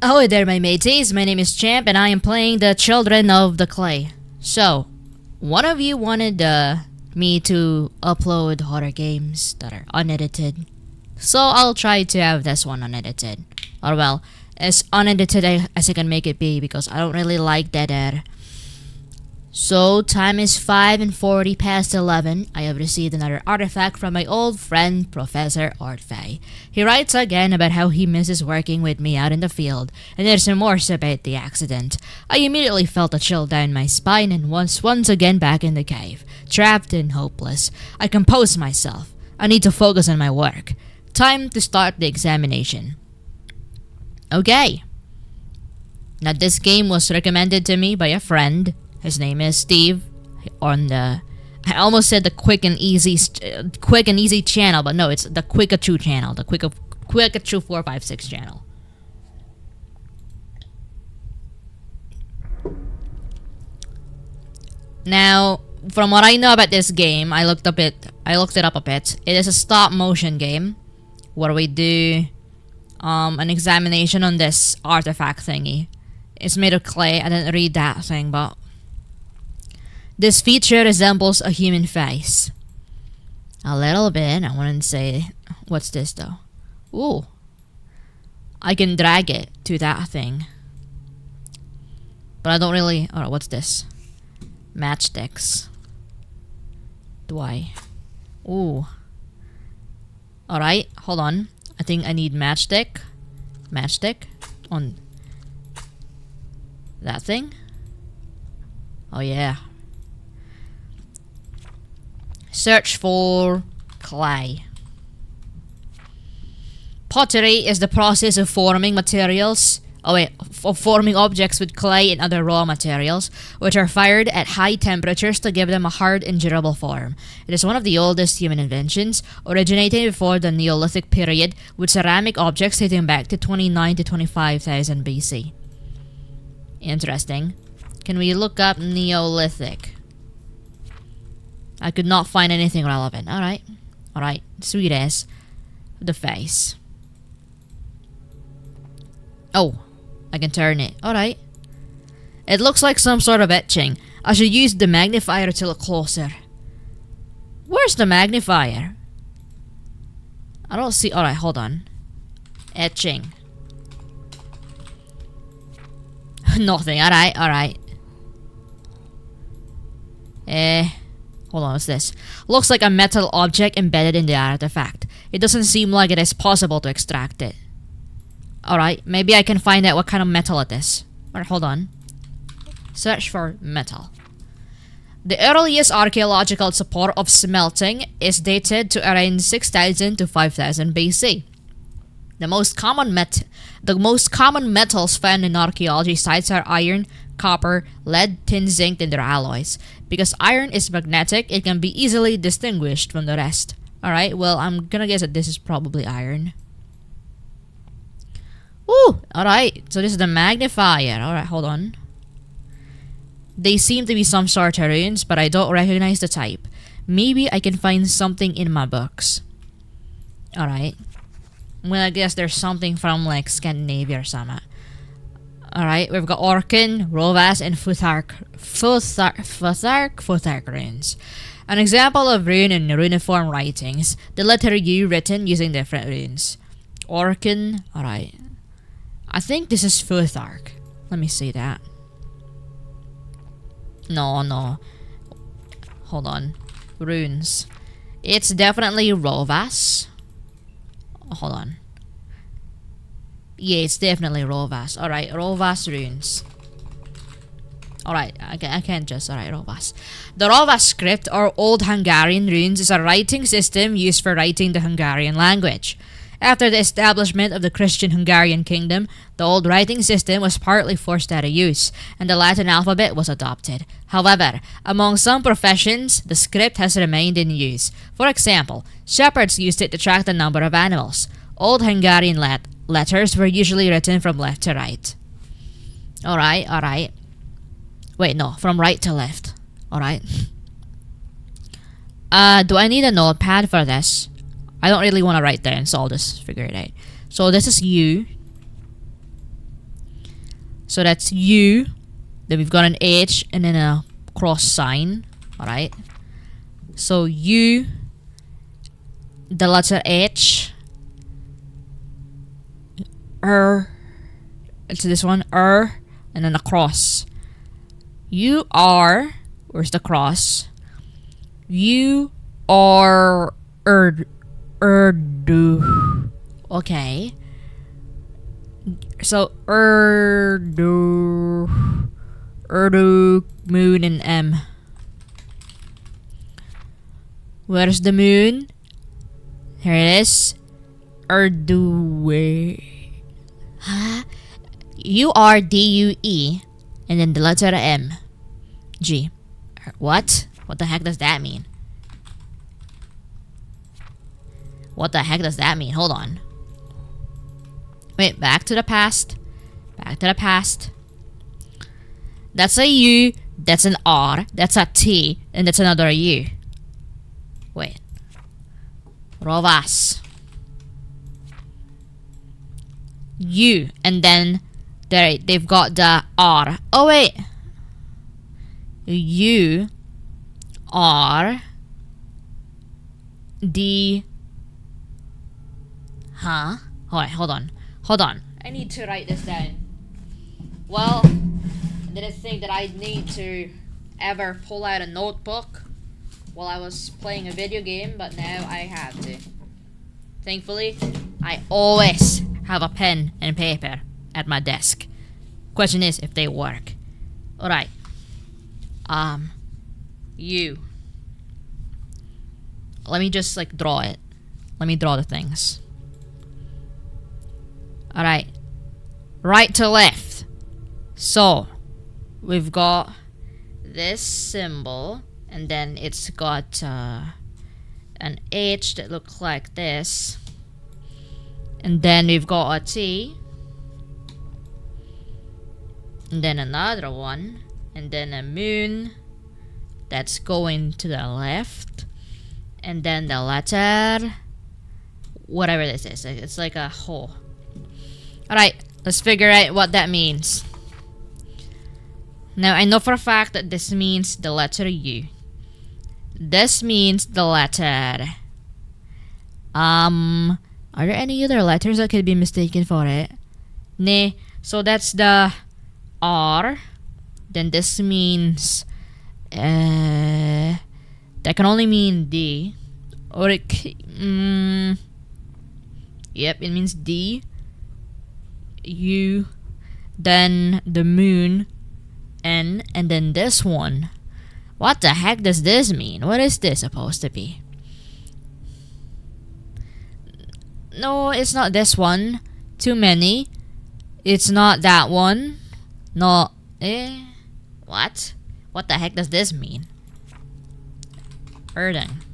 Oh there my mateys, my name is Champ and I am playing the Children of the Clay. So, one of you wanted me to upload horror games that are unedited. So I'll try to have this one unedited. Or well, as unedited as I can make it be because I don't really like dead air. So, time is 5:40 past 11. I have received another artifact from my old friend, Professor Ortfei. He writes again about how he misses working with me out in the field, and there's remorse about the accident. I immediately felt a chill down my spine and was once again back in the cave, trapped and hopeless. I composed myself. I need to focus on my work. Time to start the examination. Okay. Now, this game was recommended to me by a friend. His name is Steve. On the, I almost said the quick and easy channel, but no, it's the Quickachoo channel, the Quickachoo 456 channel. Now, from what I know about this game, I looked it up a bit. It is a stop motion game where we do an examination on this artifact thingy. It's made of clay. I didn't read that thing, but this feature resembles a human face. A little bit. I wouldn't say. What's this though? Ooh. I can drag it to that thing. But I don't really. Alright, what's this? Matchsticks. Do I? Ooh. Alright, hold on. I think I need matchstick. Matchstick on that thing. Oh yeah. Search for clay. Pottery is the process of forming materials. Of forming objects with clay and other raw materials, which are fired at high temperatures to give them a hard and durable form. It is one of the oldest human inventions, originating before the Neolithic period, with ceramic objects dating back to 29 to 25,000 BC. Interesting. Can we look up Neolithic? I could not find anything relevant. Alright. Alright. Sweet ass. The face. Oh. I can turn it. Alright. It looks like some sort of etching. I should use the magnifier to look closer. Where's the magnifier? I don't see. Alright, hold on. Etching. Nothing. Alright, alright. Hold on, what's this? Looks like a metal object embedded in the artifact. It doesn't seem like it is possible to extract it. Alright, maybe I can find out what kind of metal it is. Alright, hold on. Search for metal. The earliest archaeological support of smelting is dated to around 6000 to 5000 BC. The most common metals found in archaeology sites are iron, copper, lead, tin, zinc, and their alloys. Because iron is magnetic, it can be easily distinguished from the rest. Alright, well, I'm gonna guess that this is probably iron. Ooh, alright, so this is the magnifier. Alright, hold on. They seem to be some sort of runes, but I don't recognize the type. Maybe I can find something in my books. Alright. Well, I guess there's something from like Scandinavia or something. Alright, we've got Orcan, Rovas, and Futhark runes. An example of rune in runiform writings, the letter U written using different runes. Orcan, alright. I think this is Futhark. Let me see that. No. Hold on. Runes. It's definitely Rovas. Oh, hold on. Yeah, it's definitely Rovas. Alright, Rovas runes. Alright, I can't just... Alright, Rovas. The Rovas script, or Old Hungarian runes, is a writing system used for writing the Hungarian language. After the establishment of the Christian Hungarian kingdom, the old writing system was partly forced out of use, and the Latin alphabet was adopted. However, among some professions, the script has remained in use. For example, shepherds used it to track the number of animals. Old Hungarian letters were usually written from left to right. Alright. Wait, no, from right to left. Alright. Do I need a notepad for this? I don't really want to write down, so I'll just figure it out. So this is U. So that's U. Then we've got an H and then a cross sign. Alright. So U, the letter H, it's this one, and then a cross. U R, where's the cross? U R Urdu. Okay. So Urdu, moon and M. Where's the moon? Here it is. Urdue. Huh? Urdue. And then the letter M. G. What? What the heck does that mean? What the heck does that mean? Hold on. Wait, back to the past. Back to the past. That's a U. That's an R. That's a T. And that's another U. Wait. Rovas. U. And then they've got the R. Oh, wait. U. R. D. Huh? Alright, hold on. Hold on. I need to write this down. Well, I didn't think that I'd need to ever pull out a notebook while I was playing a video game, but now I have to. Thankfully, I always have a pen and paper at my desk. Question is if they work. Alright. U. Let me just like draw it. Let me draw the things. Alright. Right to left. So, we've got this symbol, and then it's got an H that looks like this. And then we've got a T. And then another one. And then a moon that's going to the left. And then the letter, whatever this is. It's like a hole. Alright, let's figure out what that means. Now, I know for a fact that this means the letter U. This means the letter... Are there any other letters that could be mistaken for it? Nah, so that's the R. Then this means... that can only mean D. Or it... yep, it means D. U. Then the moon. N. And then this one. What the heck does this mean? What is this supposed to be? No, it's not this one. Too many. It's not that one. No. What? What the heck does this mean? Urdung.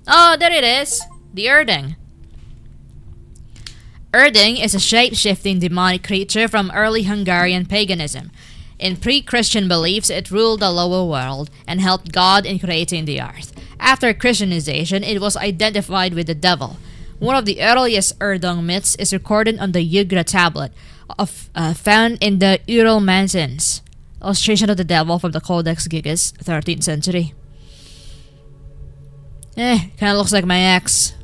Oh, there it is. The Urdung. Urdung is a shape-shifting demonic creature from early Hungarian paganism. In pre-Christian beliefs, it ruled the lower world and helped God in creating the earth. After Christianization, it was identified with the devil. One of the earliest Urdung myths is recorded on the Yugra tablet, found in the Ural Mountains. Illustration of the devil from the Codex Gigas, 13th century. Kinda looks like my ex.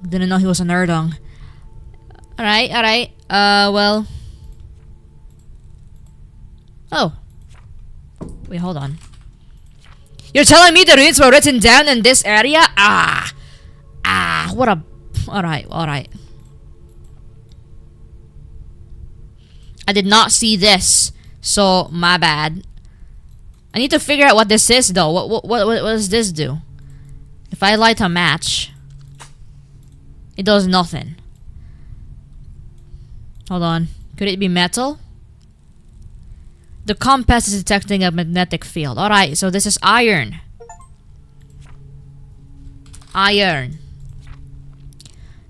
Didn't know he was an Urdung. Alright. Well... Oh. Wait, hold on. You're telling me the runes were written down in this area? What a... Alright. I did not see this, so my bad. I need to figure out what this is, though. What does this do? If I light a match, it does nothing. Hold on. Could it be metal? The compass is detecting a magnetic field. Alright, so this is iron. Iron.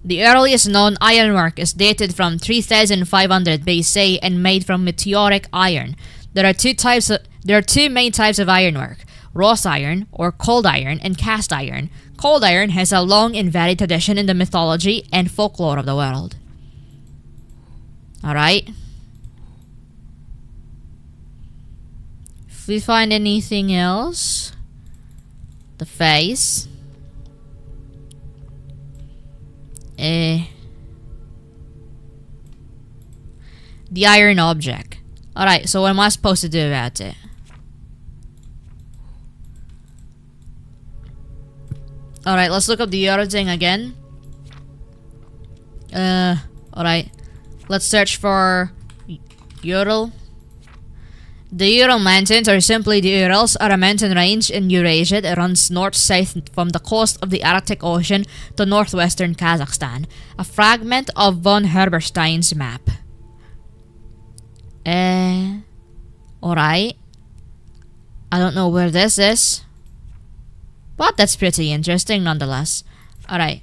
The earliest known ironwork is dated from 3500 BC and made from meteoric iron. There are two main types of ironwork: wrought iron or cold iron and cast iron. Cold iron has a long and varied tradition in the mythology and folklore of the world. Alright. If we find anything else, the face. The iron object. Alright, so what am I supposed to do about it? Alright, let's look up the Urdung again. Alright. Let's search for Ural. The Ural Mountains, or simply the Urals, are a mountain range in Eurasia that runs north-south from the coast of the Arctic Ocean to northwestern Kazakhstan. A fragment of von Herberstein's map. Alright. I don't know where this is, but that's pretty interesting nonetheless. Alright.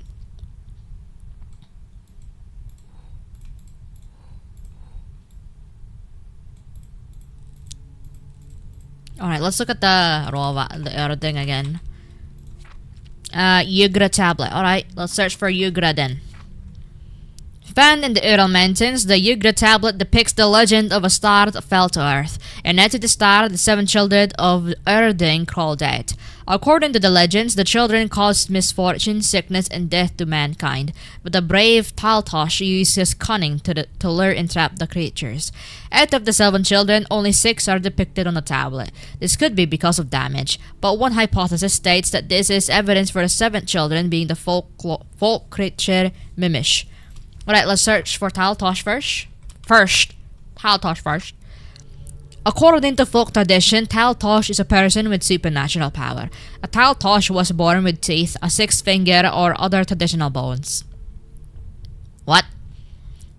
Alright, let's look at the other thing again. Yugra tablet. Alright, let's search for Yugra then. Found in the Ural Mountains, the Yugra tablet depicts the legend of a star that fell to Earth, and out of the star, the 7 children of Urdung crawled out. According to the legends, the children caused misfortune, sickness, and death to mankind, but the brave Taltosh used his cunning to lure and trap the creatures. Out of the 7 children, only 6 are depicted on the tablet. This could be because of damage, but one hypothesis states that this is evidence for the 7th children being the folk creature Mimish. Alright, let's search for Taltosh first. Taltosh first. According to folk tradition, Taltosh is a person with supernatural power. A Taltosh was born with teeth, a 6th finger, or other traditional bones. What?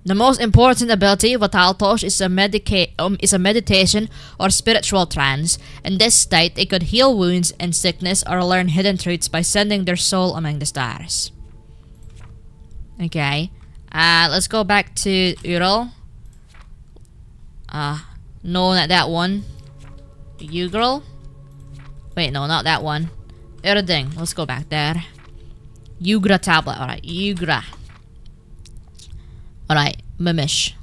The most important ability of a Taltosh is a meditation or spiritual trance. In this state, it could heal wounds and sickness or learn hidden truths by sending their soul among the stars. Okay. Let's go back to Ural. No, not that one. Ural? Wait, no, not that one. Urdung. Let's go back there. Yugra tablet. Alright, Yugra. Alright, Mimish.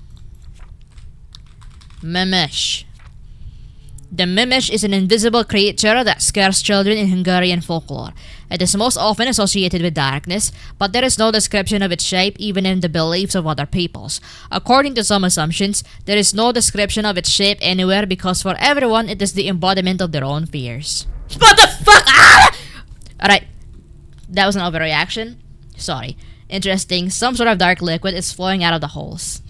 Mimish. The Mimish is an invisible creature that scares children in Hungarian folklore. It is most often associated with darkness, but there is no description of its shape even in the beliefs of other peoples. According to some assumptions, there is no description of its shape anywhere because for everyone it is the embodiment of their own fears. What the fuck? Alright, that was an overreaction. Sorry. Interesting, some sort of dark liquid is flowing out of the holes.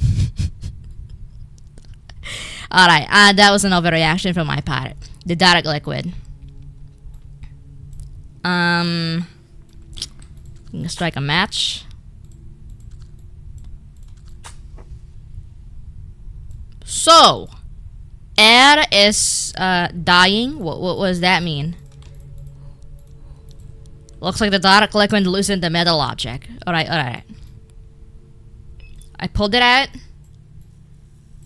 Alright, that was an overreaction from my part. The dark liquid. I'm gonna strike a match. So, air is dying. What does that mean? Looks like the dark liquid loosened the metal object. Alright, alright. I pulled it out.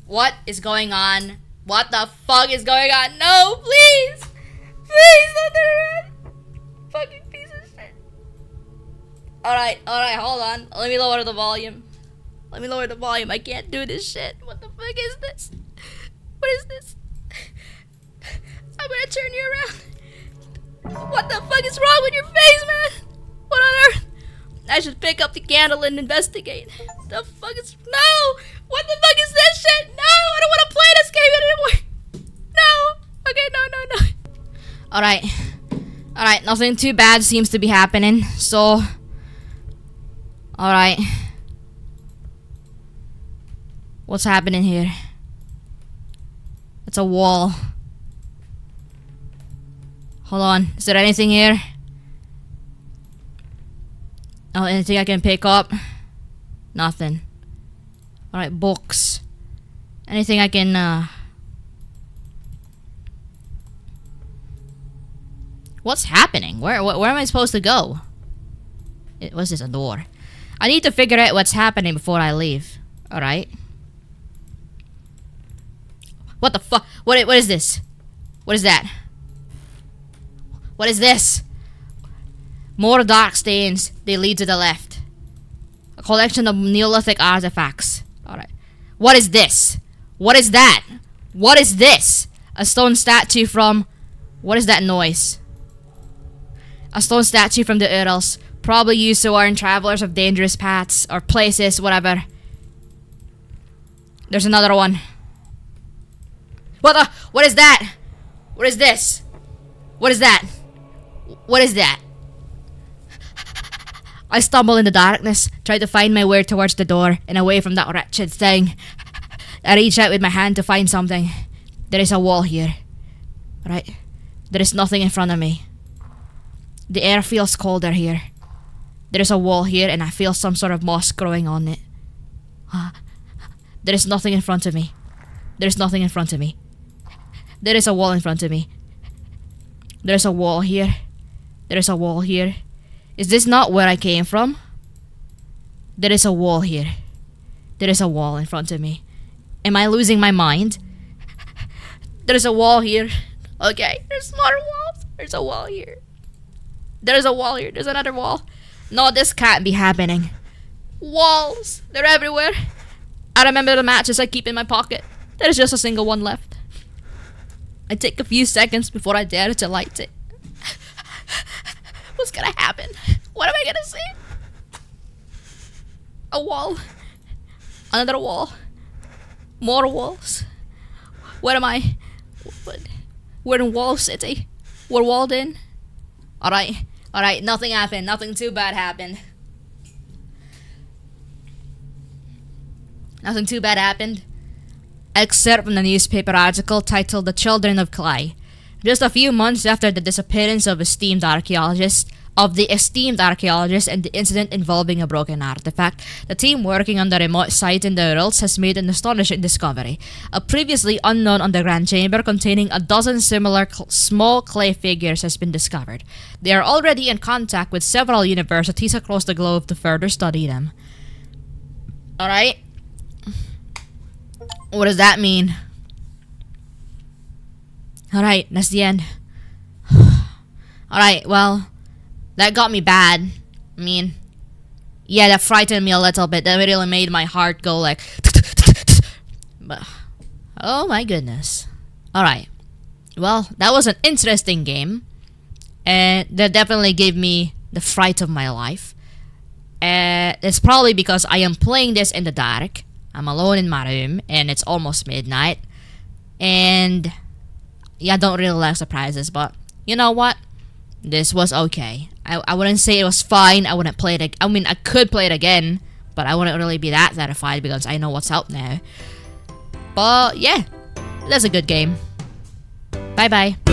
What is going on? What the fuck is going on? No, please! Please don't turn around! Fucking piece of shit. Alright, hold on. Let me lower the volume. Let me lower the volume. I can't do this shit. What the fuck is this? What is this? I'm gonna turn you around. What the fuck is wrong with your face, man? What on earth? I should pick up the candle and investigate. The fuck is... No! What the fuck is this shit? No! I don't want to play this game anymore! No! Okay, no. Alright. Alright, nothing too bad seems to be happening, so... Alright. What's happening here? It's a wall. Hold on, is there anything here? Oh, anything I can pick up? Nothing. Alright, books. Anything I can, What's happening? Where am I supposed to go? What's this, a door? I need to figure out what's happening before I leave. Alright. What the fuck? What is this? What is that? What is this? More dark stains. They lead to the left. A collection of Neolithic artifacts. Alright. What is this? What is that? What is this? A stone statue from... What is that noise? A stone statue from the Urals. Probably used to warn travelers of dangerous paths or places, whatever. There's another one. What the? What is that? What is this? What is that? What is that? I stumble in the darkness, try to find my way towards the door and away from that wretched thing. I reach out with my hand to find something. There is a wall here. Right? There is nothing in front of me. The air feels colder here. There is a wall here and I feel some sort of moss growing on it. There is nothing in front of me. There is nothing in front of me. There is a wall in front of me. There is a wall here. There is a wall here. Is this not where I came from? There is a wall here. There is a wall in front of me. Am I losing my mind? There is a wall here. Okay, there's more walls. There's a wall here. There's a wall here. There's another wall. No, this can't be happening. Walls. They're everywhere. I remember the matches I keep in my pocket. There's just a single one left. I take a few seconds before I dare to light it. What's gonna happen? What am I gonna see? A wall. Another wall. More walls. Where am I? We're in Wall City. We're walled in. Alright. Alright, nothing happened. Nothing too bad happened. Nothing too bad happened. Excerpt from the newspaper article titled The Children of Clay. Just a few months after the disappearance of the esteemed archaeologist and the incident involving a broken artifact, the team working on the remote site in the Urals has made an astonishing discovery. A previously unknown underground chamber containing a dozen similar small clay figures has been discovered. They are already in contact with several universities across the globe to further study them. Alright. What does that mean? Alright, that's the end. Alright, well, that got me bad. I mean, yeah, that frightened me a little bit. That really made my heart go like... But, oh my goodness. Alright. Well, that was an interesting game. And that definitely gave me the fright of my life. It's probably because I am playing this in the dark. I'm alone in my room, and it's almost midnight. And... yeah, I don't really like surprises, but you know what? This was okay. I wouldn't say it was fine. I wouldn't play it. I mean, I could play it again, but I wouldn't really be that terrified because I know what's out now. But yeah, that's a good game. Bye bye.